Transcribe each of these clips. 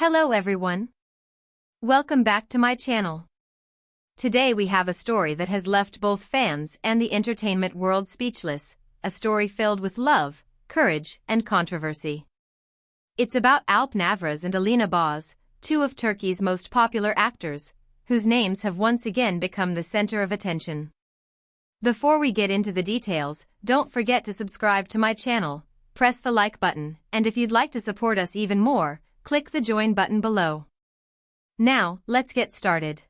Hello everyone. Welcome back to my channel. Today we have a story that has left both fans and the entertainment world speechless, a story filled with love, courage, and controversy. It's about Alp Navruz and Alina Bos, two of Turkey's most popular actors, whose names have once again become the center of attention. Before we get into the details, don't forget to subscribe to my channel, press the like button, and if you'd like to support us even more, click the join button below. Now, let's get started.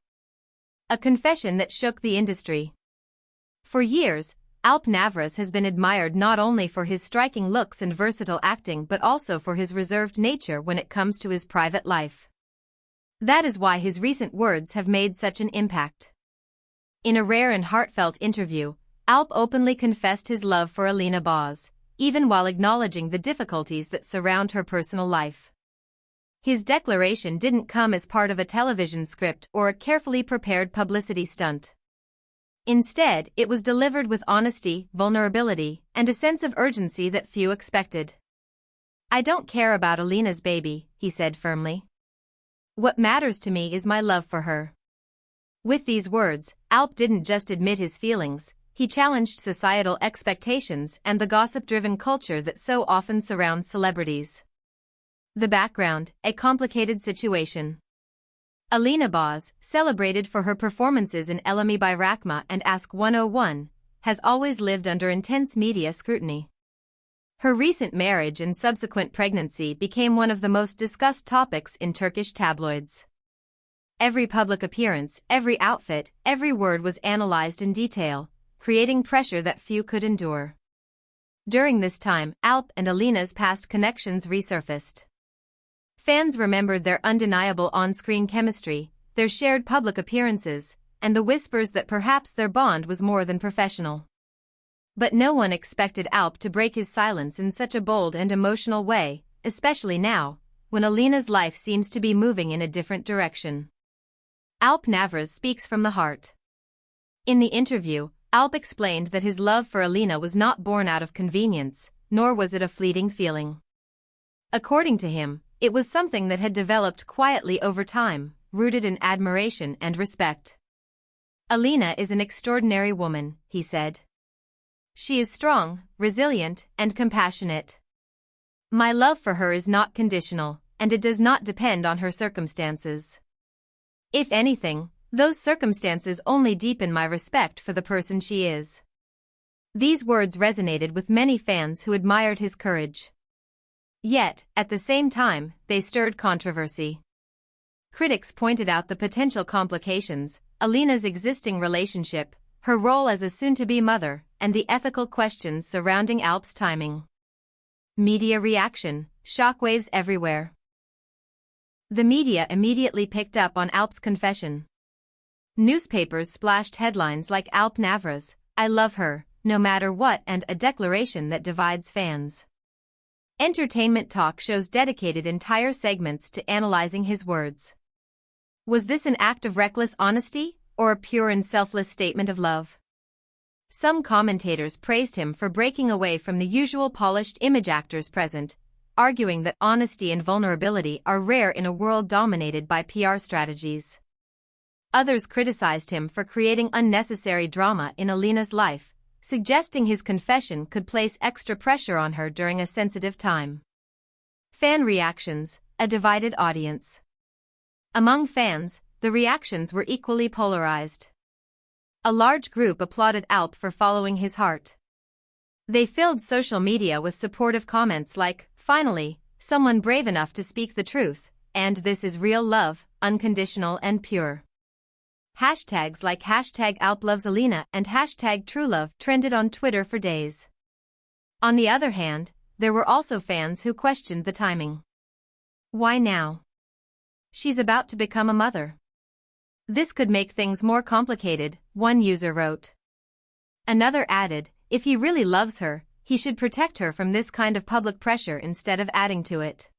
A confession that shook the industry. For years, Alp Navruz has been admired not only for his striking looks and versatile acting but also for his reserved nature when it comes to his private life. That is why his recent words have made such an impact. In a rare and heartfelt interview, Alp openly confessed his love for Alina Bos, even while acknowledging the difficulties that surround her personal life. His declaration didn't come as part of a television script or a carefully prepared publicity stunt. Instead, it was delivered with honesty, vulnerability, and a sense of urgency that few expected. "I don't care about Alina's baby," he said firmly. "What matters to me is my love for her." With these words, Alp didn't just admit his feelings, he challenged societal expectations and the gossip-driven culture that so often surrounds celebrities. The background: a complicated situation. Alina Bos, celebrated for her performances in Elemi Bayrakma and Ask 101, has always lived under intense media scrutiny. Her recent marriage and subsequent pregnancy became one of the most discussed topics in Turkish tabloids. Every public appearance, every outfit, every word was analyzed in detail, creating pressure that few could endure. During this time, Alp and Alina's past connections resurfaced. Fans remembered their undeniable on-screen chemistry, their shared public appearances, and the whispers that perhaps their bond was more than professional. But no one expected Alp to break his silence in such a bold and emotional way, especially now, when Alina's life seems to be moving in a different direction. Alp Navruz speaks from the heart. In the interview, Alp explained that his love for Alina was not born out of convenience, nor was it a fleeting feeling. According to him, it was something that had developed quietly over time, rooted in admiration and respect. "Alina is an extraordinary woman," he said. "She is strong, resilient, and compassionate. My love for her is not conditional, and it does not depend on her circumstances. If anything, those circumstances only deepen my respect for the person she is." These words resonated with many fans who admired his courage. Yet, at the same time, they stirred controversy. Critics pointed out the potential complications: Alina's existing relationship, her role as a soon-to-be mother, and the ethical questions surrounding Alp's timing. Media reaction: shockwaves everywhere. The media immediately picked up on Alp's confession. Newspapers splashed headlines like "Alp Navruz, I love her, no matter what," and "a declaration that divides fans." Entertainment talk shows dedicated entire segments to analyzing his words. Was this an act of reckless honesty, or a pure and selfless statement of love? Some commentators praised him for breaking away from the usual polished image actors present, arguing that honesty and vulnerability are rare in a world dominated by PR strategies. Others criticized him for creating unnecessary drama in Alina's life, suggesting his confession could place extra pressure on her during a sensitive time. Fan reactions: a divided audience. Among fans, the reactions were equally polarized. A large group applauded Alp for following his heart. They filled social media with supportive comments like, "Finally, someone brave enough to speak the truth," and "This is real love, unconditional and pure." Hashtags like #AlpLovesAlina and #TrueLove trended on Twitter for days. On the other hand, there were also fans who questioned the timing. "Why now? She's about to become a mother. This could make things more complicated," one user wrote. Another added, "If he really loves her, he should protect her from this kind of public pressure instead of adding to it."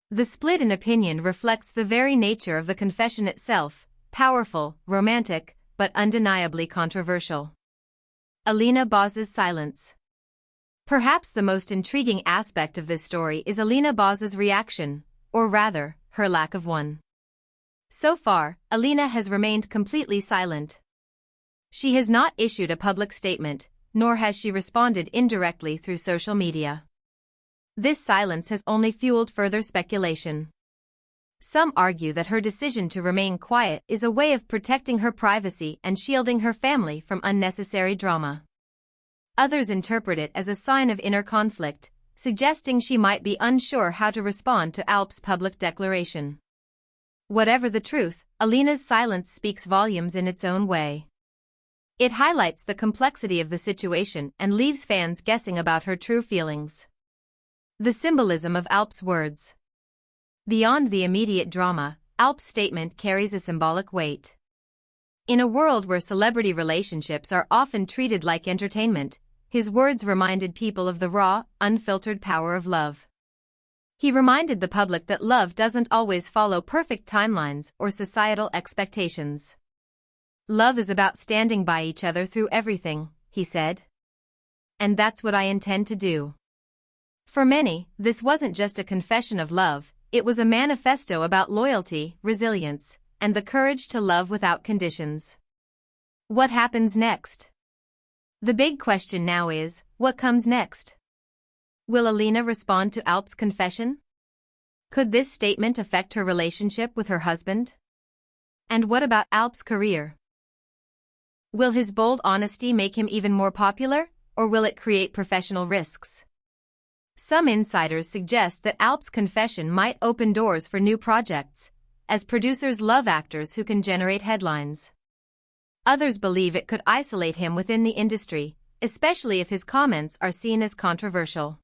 The split in opinion reflects the very nature of the confession itself: powerful, romantic, but undeniably controversial. Alina Bos's silence. Perhaps the most intriguing aspect of this story is Alina Bos's reaction, or rather, her lack of one. So far, Alina has remained completely silent. She has not issued a public statement, nor has she responded indirectly through social media. This silence has only fueled further speculation. Some argue that her decision to remain quiet is a way of protecting her privacy and shielding her family from unnecessary drama. Others interpret it as a sign of inner conflict, suggesting she might be unsure how to respond to Alp's public declaration. Whatever the truth, Alina's silence speaks volumes in its own way. It highlights the complexity of the situation and leaves fans guessing about her true feelings. The symbolism of Alp's words. Beyond the immediate drama, Alp's statement carries a symbolic weight. In a world where celebrity relationships are often treated like entertainment, his words reminded people of the raw, unfiltered power of love. He reminded the public that love doesn't always follow perfect timelines or societal expectations. Love is about standing by each other through everything, he said. And that's what I intend to do. For many, this wasn't just a confession of love, it was a manifesto about loyalty, resilience, and the courage to love without conditions. What happens next? The big question now is, what comes next? Will Alina respond to Alp's confession? Could this statement affect her relationship with her husband? And what about Alp's career? Will his bold honesty make him even more popular, or will it create professional risks? Some insiders suggest that Alp's confession might open doors for new projects, as producers love actors who can generate headlines. Others believe it could isolate him within the industry, especially if his comments are seen as controversial.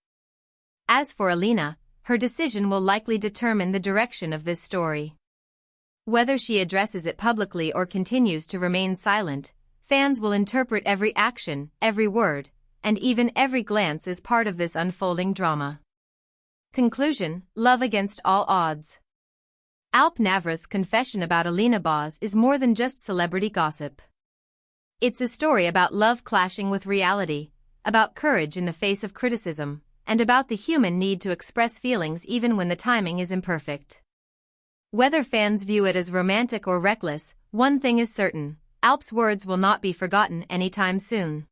As for Alina, her decision will likely determine the direction of this story. Whether she addresses it publicly or continues to remain silent, fans will interpret every action, every word, and even every glance as part of this unfolding drama. Conclusion: love against all odds. Alp Navruz's confession about Alina Bos is more than just celebrity gossip. It's a story about love clashing with reality, about courage in the face of criticism, and about the human need to express feelings even when the timing is imperfect. Whether fans view it as romantic or reckless, one thing is certain: Alp's words will not be forgotten anytime soon.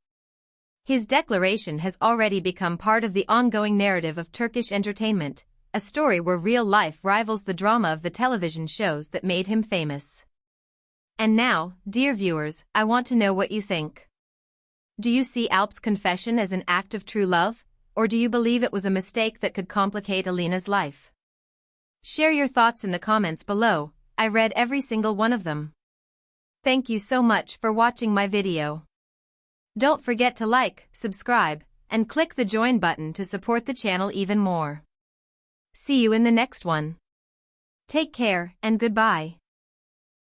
His declaration has already become part of the ongoing narrative of Turkish entertainment, a story where real life rivals the drama of the television shows that made him famous. And now, dear viewers, I want to know what you think. Do you see Alp's confession as an act of true love, or do you believe it was a mistake that could complicate Alina's life? Share your thoughts in the comments below. I read every single one of them. Thank you so much for watching my video. Don't forget to like, subscribe, and click the join button to support the channel even more. See you in the next one. Take care and goodbye.